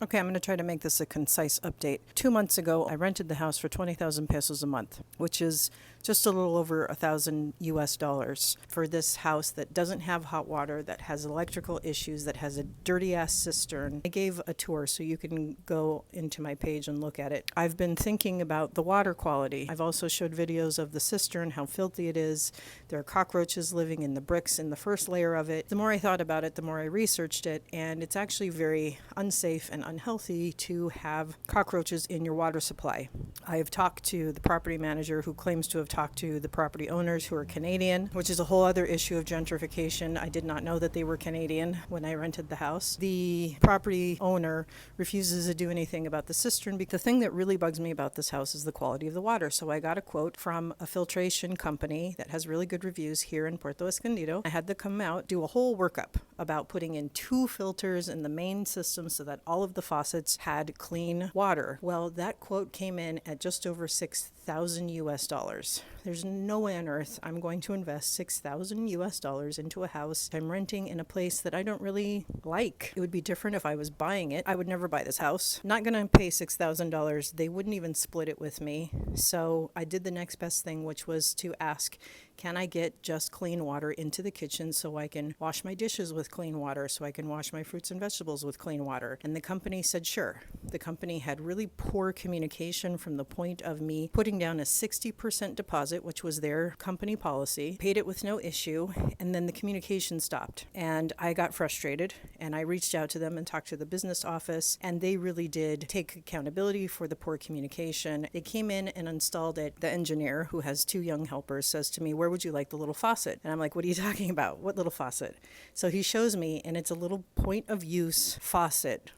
Okay, I'm going to try to make this a concise update. 2 months ago, I rented the house for 20,000 pesos a month, which is just a little over 1,000 US dollars for this house that doesn't have hot water, that has electrical issues, that has a dirty ass cistern. I gave a tour so you can go into my page and look at it. I've been thinking about the water quality. I've also showed videos of the cistern, how filthy it is. There are cockroaches living in the bricks in the first layer of it. The more I thought about it, the more I researched it, and it's actually very unsafe and unhealthy to have cockroaches in your water supply. I have talked to the property manager who claims to have talked to the property owners who are Canadian, which is a whole other issue of gentrification. I did not know that they were Canadian when I rented the house. The property owner refuses to do anything about the cistern because the thing that really bugs me about this house is the quality of the water. So I got a quote from a filtration company that has really good reviews here in Puerto Escondido. I had them come out, do a whole workup about putting in 2 filters in the main system so that all of the faucets had clean water. Well, that quote came in at just over 6,000 US dollars. There's no way on earth I'm going to invest 6,000 US dollars into a house I'm renting in a place that I don't really like. It would be different if I was buying it. I would never buy this house. Not going to pay $6,000. They wouldn't even split it with me. So I did the next best thing, which was to ask, can I get just clean water into the kitchen so I can wash my dishes with clean water, so I can wash my fruits and vegetables with clean water? And the company said sure. The company had really poor communication from the point of me putting down a 60% deposit, which was their company policy, paid it with no issue, and then the communication stopped. And I got frustrated, and I reached out to them and talked to the business office, and they really did take accountability for the poor communication. They came in and installed it. The engineer, who has 2 young helpers, says to me, where would you like the little faucet? And I'm like, what are you talking about? What little faucet? So he shows me, and it's a little point of use faucet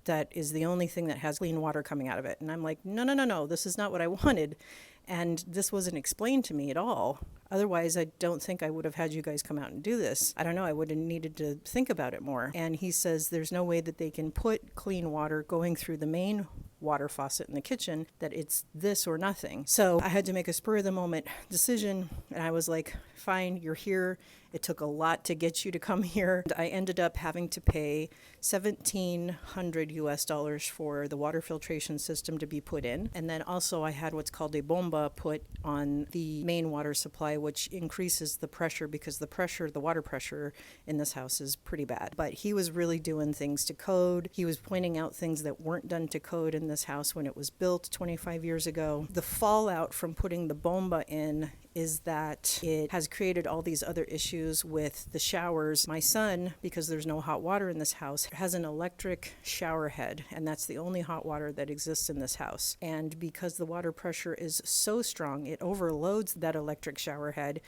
that is the only thing that has clean water coming out of it. And I'm like, no, this is not what I wanted. And this wasn't explained to me at all. Otherwise, I don't think I would have had you guys come out and do this. I don't know, I would have needed to think about it more. And he says there's no way that they can put clean water going through the main water faucet in the kitchen, that it's this or nothing. So I had to make a spur of the moment decision, and I was like, fine, you're here. It took a lot to get you to come here. And I ended up having to pay 1,700 US dollars for the water filtration system to be put in. And then also I had what's called a bomba put on the main water supply, which increases the pressure because the water pressure in this house is pretty bad. But he was really doing things to code. He was pointing out things that weren't done to code in this house when it was built 25 years ago. The fallout from putting the bomba in is that it has created all these other issues with the showers. My son, because there's no hot water in this house, has an electric shower head, and that's the only hot water that exists in this house. And because the water pressure is so strong, it overloads that electric shower head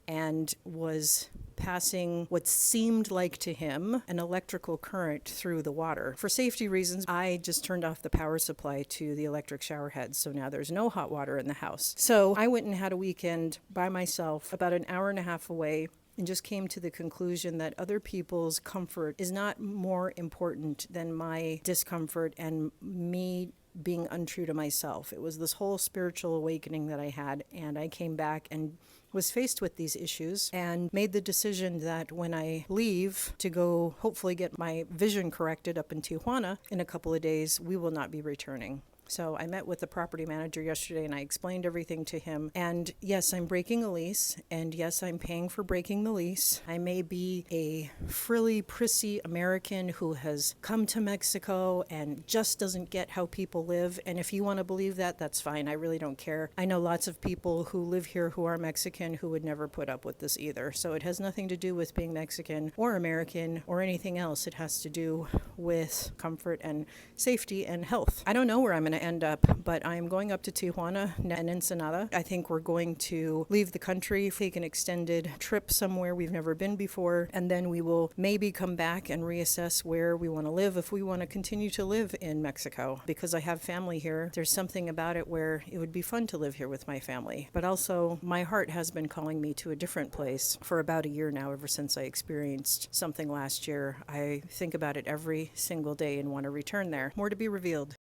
and was passing what seemed like to him an electrical current through the water. For safety reasons, I just turned off the power supply to the electric shower head, so now there's no hot water in the house. So I went and had a weekend by myself about an hour and a half away, and just came to the conclusion that other people's comfort is not more important than my discomfort and me being untrue to myself. It was this whole spiritual awakening that I had, and I came back and was faced with these issues and made the decision that when I leave to go hopefully get my vision corrected up in Tijuana in a couple of days, we will not be returning. So I met with the property manager yesterday and I explained everything to him. And yes, I'm breaking a lease. And yes, I'm paying for breaking the lease. I may be a frilly, prissy American who has come to Mexico and just doesn't get how people live. And if you want to believe that, that's fine. I really don't care. I know lots of people who live here who are Mexican who would never put up with this either. So it has nothing to do with being Mexican or American or anything else. It has to do with comfort and safety and health. I don't know where I'm going to end up, but I'm going up to Tijuana and Ensenada. I think we're going to leave the country, take an extended trip somewhere we've never been before, and then we will maybe come back and reassess where we want to live if we want to continue to live in Mexico. Because I have family here, there's something about it where it would be fun to live here with my family. But also, my heart has been calling me to a different place for about a year now, ever since I experienced something last year. I think about it every single day and want to return there. More to be revealed.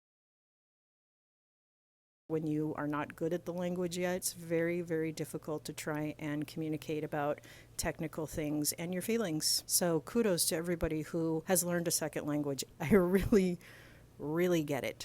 When you are not good at the language yet, it's very, very difficult to try and communicate about technical things and your feelings. So kudos to everybody who has learned a second language. I really really get it.